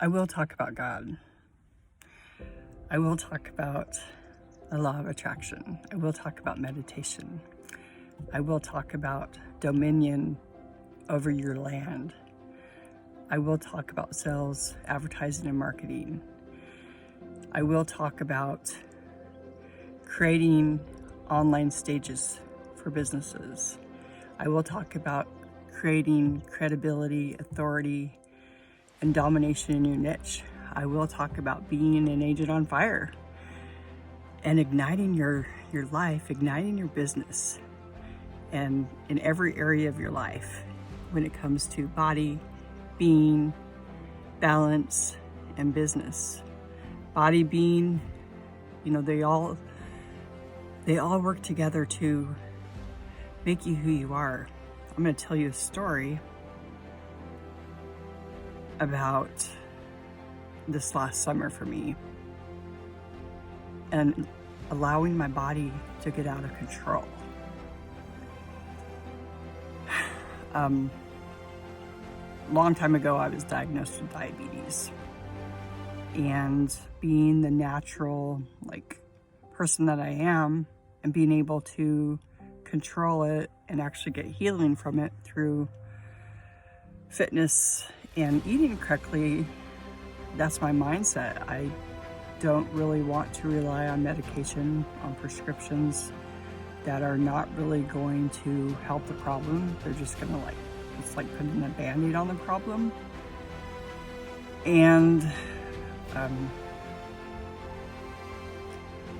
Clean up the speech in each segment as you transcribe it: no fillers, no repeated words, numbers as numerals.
I will talk about God. I will talk about the law of attraction. I will talk about meditation. I will talk about dominion over your land. I will talk about sales, advertising, and marketing. I will talk about creating online stages for businesses. I will talk about creating credibility, authority, and domination in your niche. I will talk about being an agent on fire and igniting your life, igniting your business, and in every area of your life when it comes to body, being, balance, and business. Body, being, they all work together to make you who you are. I'm going to tell you a story about this last summer for me and allowing my body to get out of control. Long time ago, I was diagnosed with diabetes, and being the natural person that I am and being able to control it and actually get healing from it through fitness and eating correctly, that's my mindset. I don't really want to rely on medication, on prescriptions that are not really going to help the problem. They're just gonna it's like putting a Band-Aid on the problem. And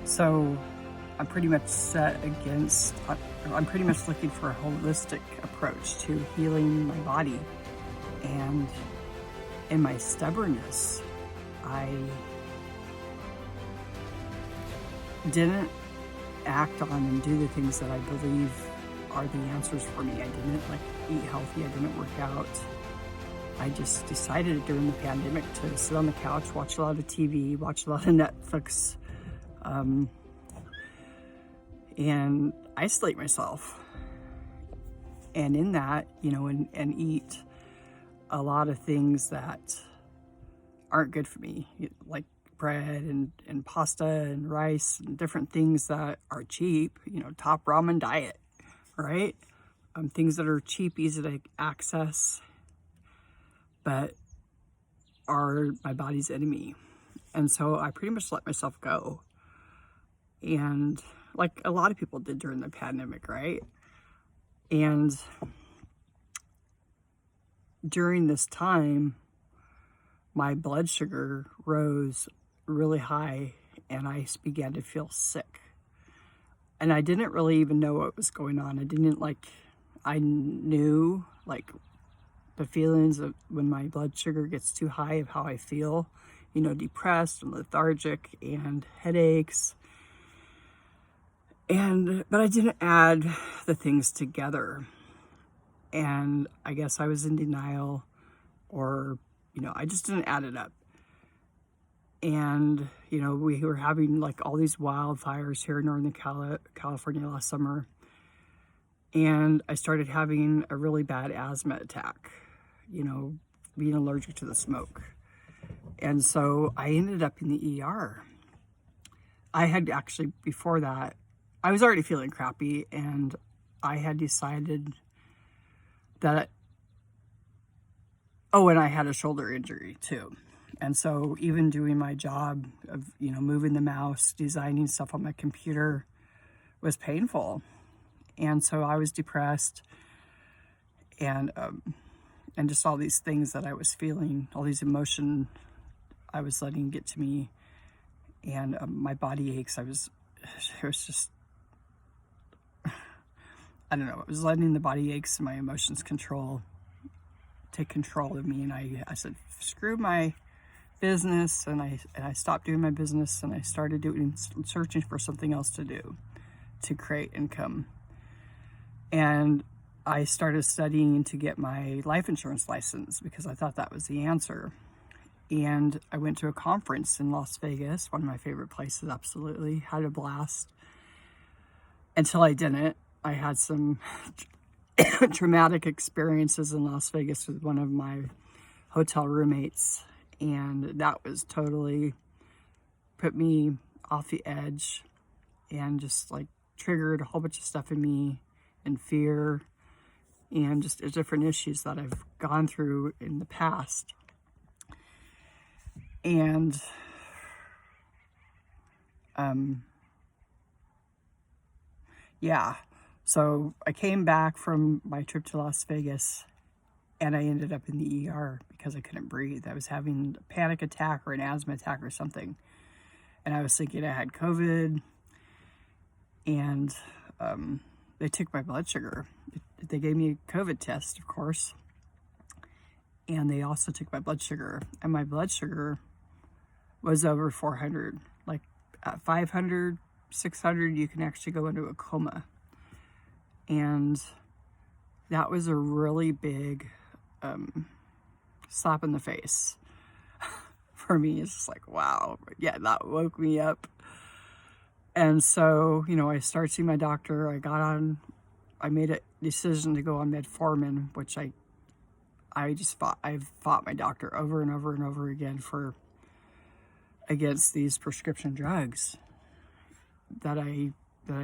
so I'm pretty much I'm pretty much looking for a holistic approach to healing my body. And in my stubbornness, I didn't act on and do the things that I believe are the answers for me. I didn't eat healthy. I didn't work out. I just decided during the pandemic to sit on the couch, watch a lot of TV, watch a lot of Netflix, and isolate myself. And in that, and eat a lot of things that aren't good for me, like bread and pasta and rice and different things that are cheap, top ramen diet, right? Things that are cheap, easy to access, but are my body's enemy. And so I pretty much let myself go. And like a lot of people did during the pandemic, right? And during this time, my blood sugar rose really high and I began to feel sick. And I didn't really even know what was going on. I knew the feelings of when my blood sugar gets too high of how I feel, depressed and lethargic and headaches. But I didn't add the things together. And I guess I was in denial, or, I just didn't add it up. And, we were having all these wildfires here in Northern California last summer. And I started having a really bad asthma attack, being allergic to the smoke. And so I ended up in the ER. I had actually, before that, I was already feeling crappy, and I had decided that, and I had a shoulder injury too. And so even doing my job of, moving the mouse, designing stuff on my computer was painful. And so I was depressed and just all these things that I was feeling, all these emotions I was letting get to me, and my body aches. It was just, I don't know, it was letting the body aches and my emotions take control of me. And I said, screw my business, and I stopped doing my business, and I started searching for something else to do to create income. And I started studying to get my life insurance license because I thought that was the answer. And I went to a conference in Las Vegas, one of my favorite places, absolutely. Had a blast. Until I didn't. I had some traumatic experiences in Las Vegas with one of my hotel roommates. And that was totally put me off the edge and just like triggered a whole bunch of stuff in me, and fear, and just different issues that I've gone through in the past. And yeah, so I came back from my trip to Las Vegas, and I ended up in the ER because I couldn't breathe. I was having a panic attack or an asthma attack or something, and I was thinking I had COVID. And they took my blood sugar. They gave me a COVID test, of course, and they also took my blood sugar, and my blood sugar was over 400. Like at 500, 600, you can actually go into a coma. And that was a really big slap in the face for me. It's just like, wow, yeah, that woke me up. And so, you know, I started seeing my doctor. I made a decision to go on metformin, which I've fought my doctor over and over and over again against these prescription drugs that I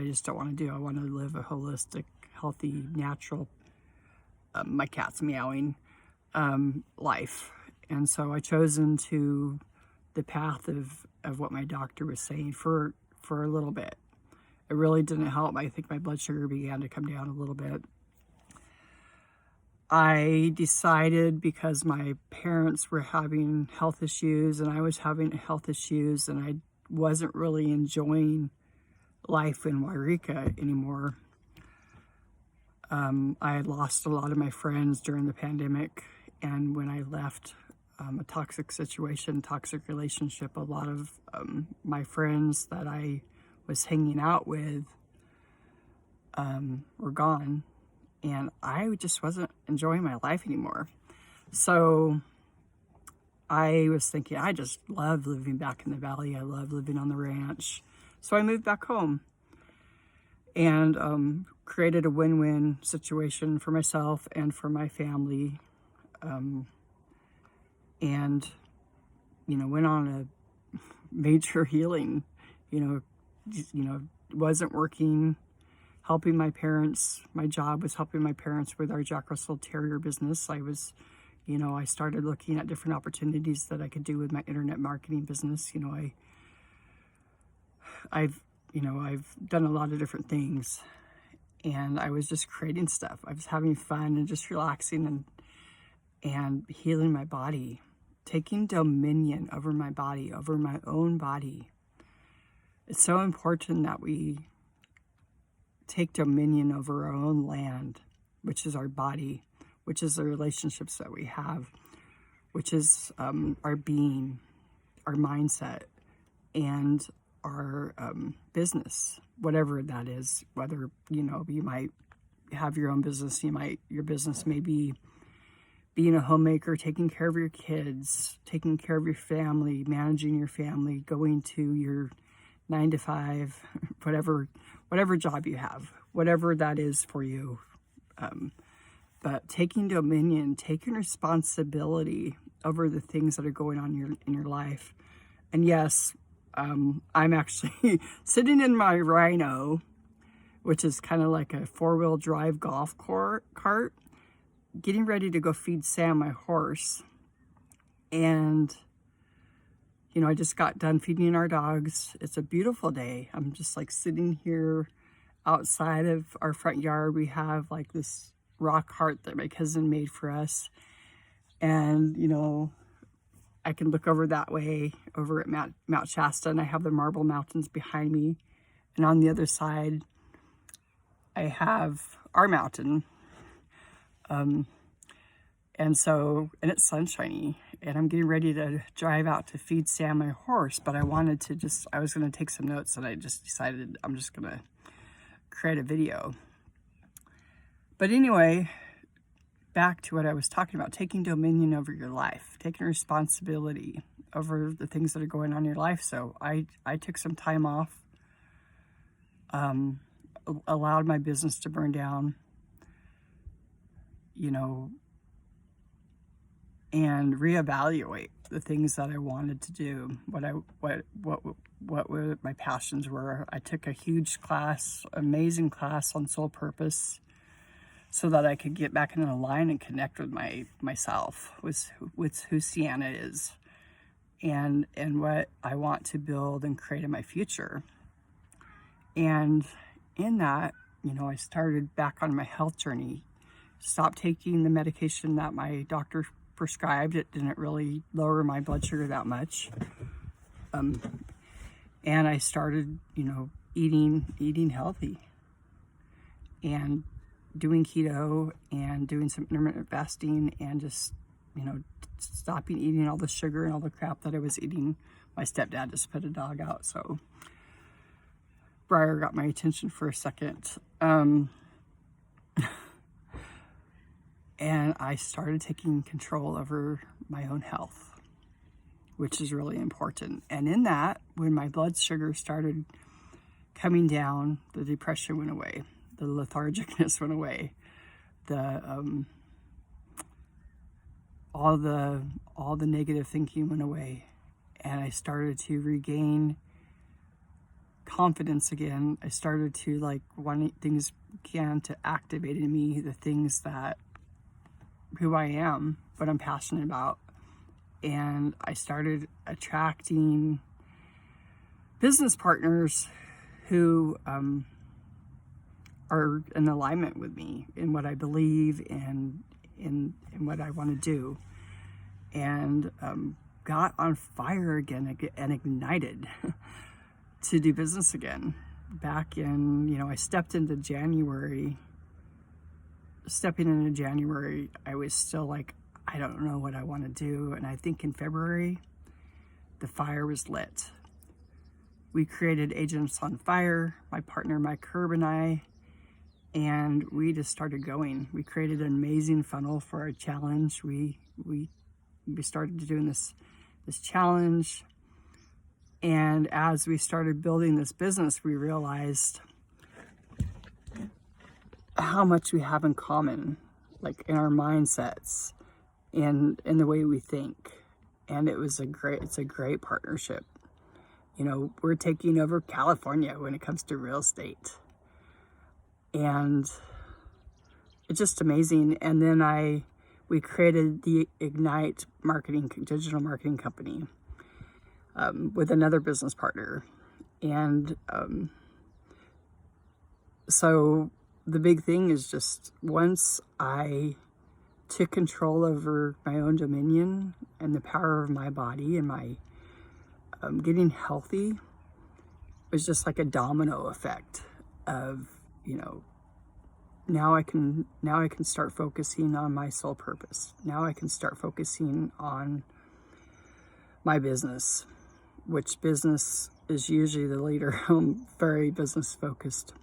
just don't want to do. I want to live a holistic, healthy, natural, my cat's meowing, life. And so I chose into the path of what my doctor was saying for a little bit. It really didn't help. I think my blood sugar began to come down a little bit. I decided, because my parents were having health issues and I was having health issues, and I wasn't really enjoying life in Wairika anymore. I had lost a lot of my friends during the pandemic, and when I left a toxic situation, toxic relationship, a lot of my friends that I was hanging out with were gone, and I just wasn't enjoying my life anymore. So I was thinking, I just love living back in the valley. I love living on the ranch. So I moved back home and created a win-win situation for myself and for my family. And, you know, went on a major healing, it wasn't working, helping my parents. My job was helping my parents with our Jack Russell Terrier business. I started looking at different opportunities that I could do with my internet marketing business. I've done a lot of different things, and I was just creating stuff. I was having fun and just relaxing and healing my body, taking dominion over my body, over my own body. It's so important that we take dominion over our own land, which is our body, which is the relationships that we have, which is our being, our mindset, and our business, whatever that is. Whether, you might have your own business, your business may be being a homemaker, taking care of your kids, taking care of your family, managing your family, going to your 9 to 5, whatever job you have, whatever that is for you. But taking dominion, taking responsibility over the things that are going on in your life. And yes, I'm actually sitting in my Rhino, which is kind of like a 4-wheel drive golf cart, getting ready to go feed Sam, my horse. And, I just got done feeding our dogs. It's a beautiful day. I'm just like sitting here outside of our front yard. We have like this rock heart that my cousin made for us. And, I can look over that way, over at Mount Shasta, and I have the Marble Mountains behind me. And on the other side, I have our mountain. And it's sunshiny, and I'm getting ready to drive out to feed Sam, my horse, but I was going to take some notes, and I just decided I'm just going to create a video. But anyway, back to what I was talking about, taking dominion over your life, taking responsibility over the things that are going on in your life. So I took some time off, allowed my business to burn down, and reevaluate the things that I wanted to do, what were my passions were. I took a huge class, amazing class on soul purpose, so that I could get back in a line and connect with myself, with who Sienna is, and what I want to build and create in my future. And in that, I started back on my health journey. Stopped taking the medication that my doctor prescribed. It didn't really lower my blood sugar that much. And I started, eating healthy and doing keto and doing some intermittent fasting and just, stopping eating all the sugar and all the crap that I was eating. My stepdad just put a dog out, so Briar got my attention for a second. And I started taking control over my own health, which is really important. And in that, when my blood sugar started coming down, the depression went away, the lethargicness went away, all the negative thinking went away, and I started to regain confidence again. I started to want things began to activate in me the things that who I am, what I'm passionate about. And I started attracting business partners who are in alignment with me in what I believe and in what I want to do, and got on fire again and ignited to do business again. Back in, I stepping into January, I was still like, I don't know what I want to do. And I think in February, the fire was lit. We created Agents on Fire, my partner, Mike Herb, and I, and we just started going. We created an amazing funnel for our challenge. We started doing this challenge. And as we started building this business, we realized how much we have in common, like in our mindsets and in the way we think. And it's a great partnership. We're taking over California when it comes to real estate. And it's just amazing. And then we created the Ignite digital marketing company with another business partner. And so the big thing is just once I took control over my own dominion and the power of my body and my getting healthy, was just like a domino effect of, now I can start focusing on my soul purpose. Now I can start focusing on my business, which business is usually the leader. I'm very business focused,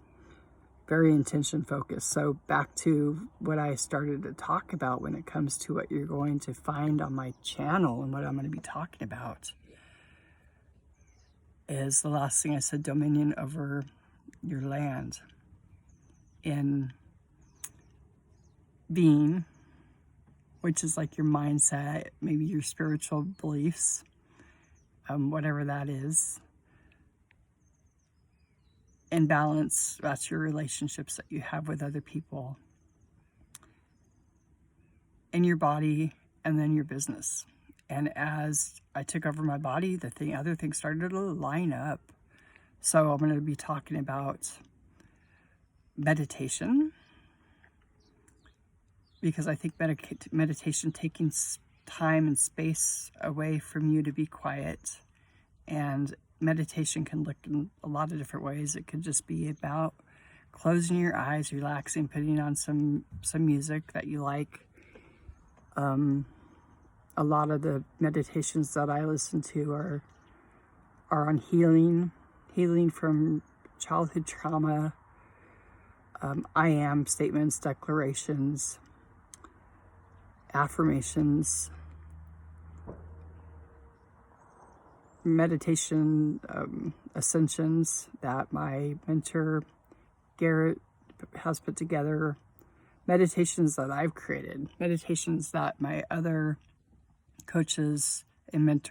very intention focused. So back to what I started to talk about when it comes to what you're going to find on my channel and what I'm going to be talking about is the last thing I said, dominion over your land. In being, which is like your mindset, maybe your spiritual beliefs, whatever that is. And balance, that's your relationships that you have with other people. And your body, and then your business. And as I took over my body, other things started to line up. So I'm going to be talking about meditation, because I think meditation, taking time and space away from you to be quiet. And meditation can look in a lot of different ways. It could just be about closing your eyes, relaxing, putting on some music that you like. A lot of the meditations that I listen to are on healing from childhood trauma, I am statements, declarations, affirmations, meditation, ascensions that my mentor Garrett has put together, meditations that I've created, meditations that my other coaches and mentors